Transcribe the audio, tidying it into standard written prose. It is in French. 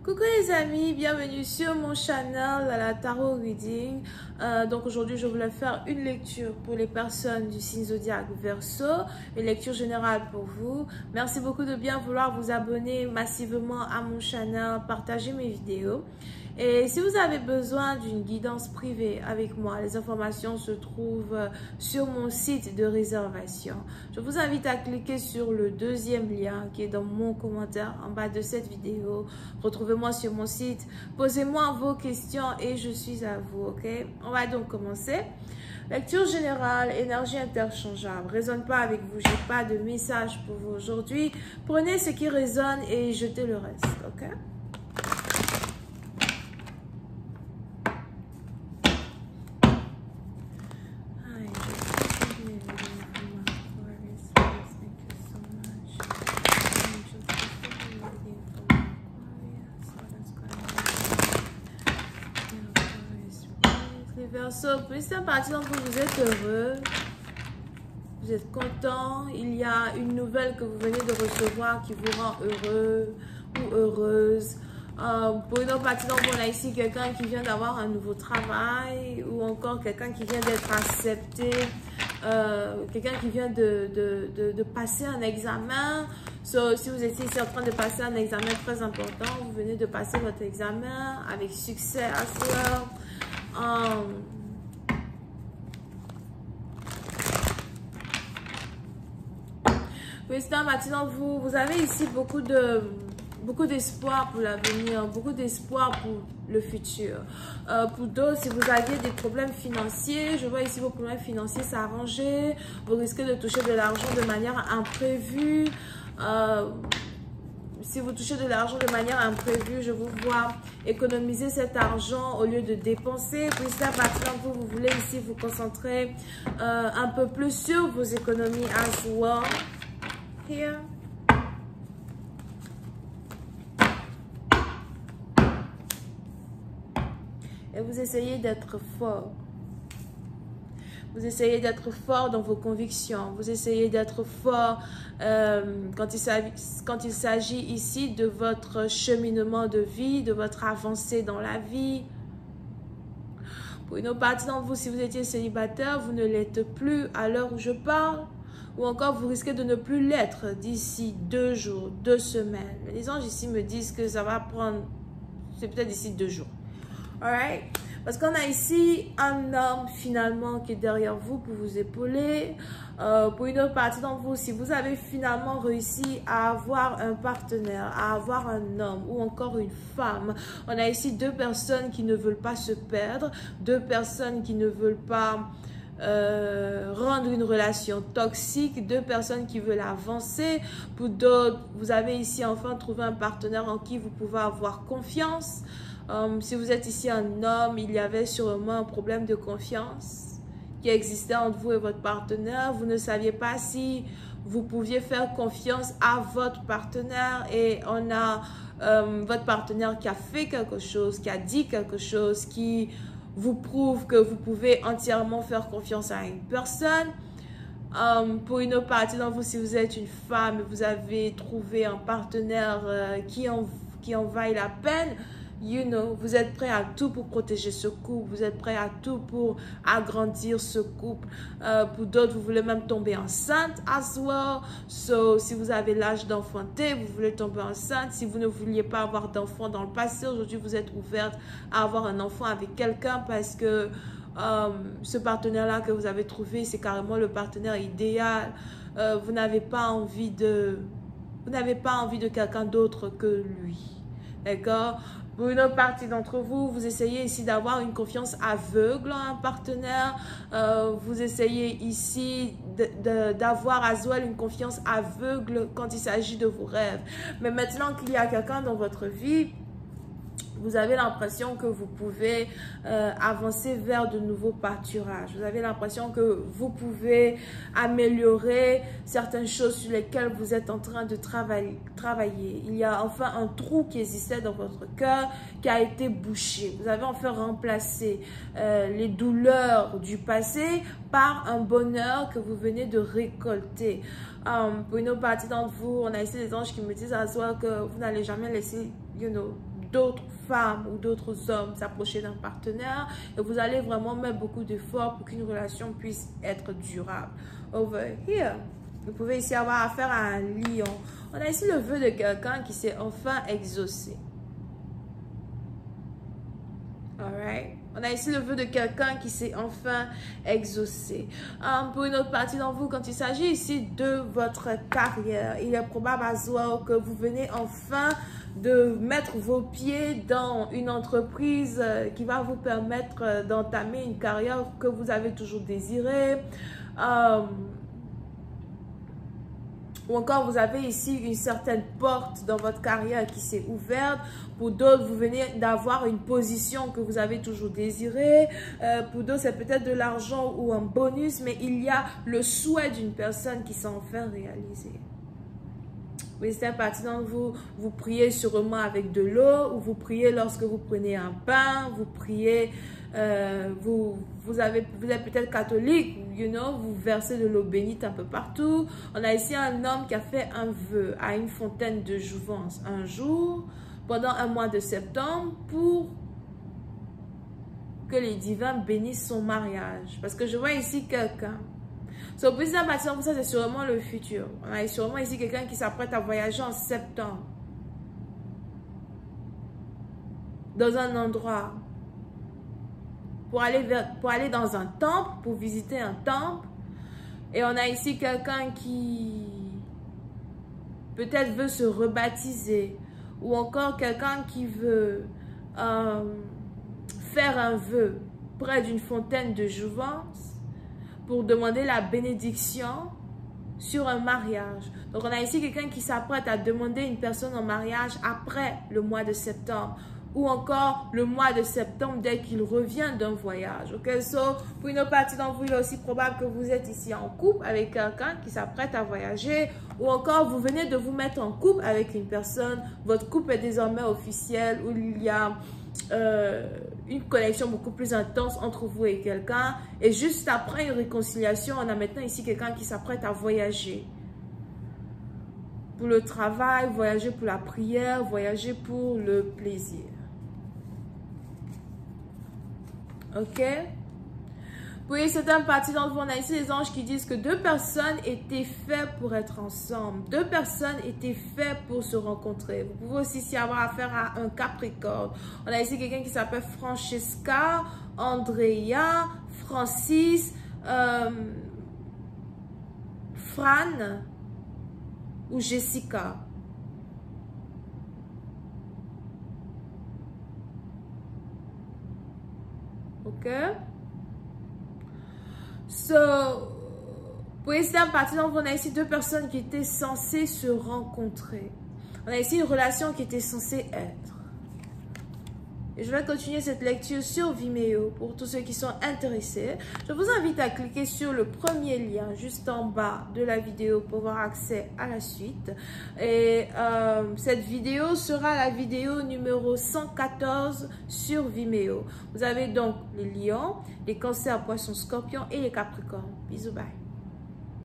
Coucou les amis, bienvenue sur mon channel à la Tarot Reading. Donc aujourd'hui je voulais faire une lecture pour les personnes du signe zodiaque Verseau, une lecture générale pour vous. Merci beaucoup de bien vouloir vous abonner massivement à mon channel, partager mes vidéos. Et si vous avez besoin d'une guidance privée avec moi, les informations se trouvent sur mon site de réservation. Je vous invite à cliquer sur le deuxième lien qui est dans mon commentaire en bas de cette vidéo. Retrouvez-moi sur mon site, posez-moi vos questions et je suis à vous, ok? On va donc commencer. Lecture générale, énergie interchangeable. Résonne pas avec vous, j'ai pas de message pour vous aujourd'hui. Prenez ce qui résonne et jetez le reste, ok? Verseau, plus c'est parti d'entre vous êtes heureux, vous êtes content, il y a une nouvelle que vous venez de recevoir qui vous rend heureux ou heureuse. Pour une autre partie d'entre vous, on a ici quelqu'un qui vient d'avoir un nouveau travail ou encore quelqu'un qui vient d'être accepté, quelqu'un qui vient de passer un examen. So, si vous étiez ici en train de passer un examen très important, vous venez de passer votre examen avec succès à soi. Oui, c'est un matin, vous avez ici beaucoup d'espoir pour l'avenir, beaucoup d'espoir pour le futur. Pour d'autres, si vous aviez des problèmes financiers, je vois ici vos problèmes financiers s'arranger, vous risquez de toucher de l'argent de manière imprévue. Si vous touchez de l'argent de manière imprévue, je vous vois économiser cet argent au lieu de dépenser. Puis à partir de vous voulez ici vous concentrer un peu plus sur vos économies as well. Here. Et vous essayez d'être fort. Vous essayez d'être fort dans vos convictions. Vous essayez d'être fort quand il s'agit ici de votre cheminement de vie, de votre avancée dans la vie. Pour une autre partie d'entre vous, si vous étiez célibataire, vous ne l'êtes plus à l'heure où je parle. Ou encore, vous risquez de ne plus l'être d'ici 2 jours, 2 semaines. Mais les anges ici me disent que ça va prendre, c'est peut-être d'ici 2 jours. Alright? Parce qu'on a ici un homme finalement qui est derrière vous pour vous épauler. Pour une autre partie d'entre vous, si vous avez finalement réussi à avoir un partenaire, à avoir un homme ou encore une femme, on a ici 2 personnes qui ne veulent pas se perdre, 2 personnes qui ne veulent pas rendre une relation toxique, 2 personnes qui veulent avancer. Pour d'autres, vous avez ici enfin trouvé un partenaire en qui vous pouvez avoir confiance. Si vous êtes ici un homme, il y avait sûrement un problème de confiance qui existait entre vous et votre partenaire. Vous ne saviez pas si vous pouviez faire confiance à votre partenaire et on a votre partenaire qui a fait quelque chose, qui a dit quelque chose, qui vous prouve que vous pouvez entièrement faire confiance à une personne. Pour une autre partie d'entre vous, si vous êtes une femme et vous avez trouvé un partenaire qui en vaille la peine, you know, vous êtes prêt à tout pour protéger ce couple, vous êtes prêt à tout pour agrandir ce couple. Pour d'autres, vous voulez même tomber enceinte as well. So, si vous avez l'âge d'enfanter, vous voulez tomber enceinte. Si vous ne vouliez pas avoir d'enfant dans le passé, aujourd'hui, vous êtes ouverte à avoir un enfant avec quelqu'un parce que ce partenaire-là que vous avez trouvé, c'est carrément le partenaire idéal. Vous n'avez pas envie de quelqu'un d'autre que lui. D'accord? Pour une autre partie d'entre vous, vous essayez ici d'avoir une confiance aveugle en un partenaire. Vous essayez ici d'avoir à Zoël une confiance aveugle quand il s'agit de vos rêves. Mais maintenant qu'il y a quelqu'un dans votre vie, vous avez l'impression que vous pouvez avancer vers de nouveaux pâturages. Vous avez l'impression que vous pouvez améliorer certaines choses sur lesquelles vous êtes en train de travailler. Il y a enfin un trou qui existait dans votre cœur qui a été bouché. Vous avez enfin remplacé les douleurs du passé par un bonheur que vous venez de récolter. Pour une autre partie d'entre vous, on a ici des anges qui me disent à soi que vous n'allez jamais laisser, d'autres femmes ou d'autres hommes s'approcher d'un partenaire et vous allez vraiment mettre beaucoup d'efforts pour qu'une relation puisse être durable. Over here, vous pouvez ici avoir affaire à un lion. On a ici le vœu de quelqu'un qui s'est enfin exaucé. Alright. On a ici le vœu de quelqu'un qui s'est enfin exaucé. Pour une autre partie d'entre vous, quand il s'agit ici de votre carrière, il est probable as well que vous venez enfin de mettre vos pieds dans une entreprise qui va vous permettre d'entamer une carrière que vous avez toujours désirée. Ou encore, vous avez ici une certaine porte dans votre carrière qui s'est ouverte. Pour d'autres, vous venez d'avoir une position que vous avez toujours désirée. Pour d'autres, c'est peut-être de l'argent ou un bonus, mais il y a le souhait d'une personne qui s'est enfin réalisé. Oui, c'est parti d'entre vous, vous priez sûrement avec de l'eau, ou vous priez lorsque vous prenez un bain, vous priez, vous êtes peut-être catholique, you know, vous versez de l'eau bénite un peu partout. On a ici un homme qui a fait un vœu à une fontaine de jouvence un jour, pendant un mois de septembre, pour que les divins bénissent son mariage. Parce que je vois ici quelqu'un. So, pour ça, c'est sûrement le futur. On a sûrement ici quelqu'un qui s'apprête à voyager en septembre. Dans un endroit. Pour aller dans un temple, pour visiter un temple. Et on a ici quelqu'un qui peut-être veut se rebaptiser. Ou encore quelqu'un qui veut faire un vœu près d'une fontaine de jouvence pour demander la bénédiction sur un mariage. Donc, on a ici quelqu'un qui s'apprête à demander une personne en mariage après le mois de septembre. Ou encore le mois de septembre dès qu'il revient d'un voyage. Ok, so, pour une autre partie d'entre vous, il est aussi probable que vous êtes ici en couple avec quelqu'un qui s'apprête à voyager. Ou encore, vous venez de vous mettre en couple avec une personne. Votre couple est désormais officiel, où il y a une connexion beaucoup plus intense entre vous et quelqu'un. Et juste après une réconciliation, on a maintenant ici quelqu'un qui s'apprête à voyager. Pour le travail, voyager pour la prière, voyager pour le plaisir. Ok? Oui, c'est une partie d'entre vous. On a ici les anges qui disent que deux personnes étaient faites pour être ensemble. Deux personnes étaient faites pour se rencontrer. Vous pouvez aussi ici avoir affaire à un Capricorne. On a ici quelqu'un qui s'appelle Francesca, Andrea, Francis, Fran ou Jessica. Ok? So, pour essayer en partie, donc, on a ici deux personnes qui étaient censées se rencontrer. On a ici une relation qui était censée être. Et je vais continuer cette lecture sur Vimeo pour tous ceux qui sont intéressés. Je vous invite à cliquer sur le premier lien juste en bas de la vidéo pour avoir accès à la suite. Et cette vidéo sera la vidéo numéro 114 sur Vimeo. Vous avez donc les lions, les cancers, poissons, scorpions et les capricornes. Bisous, bye.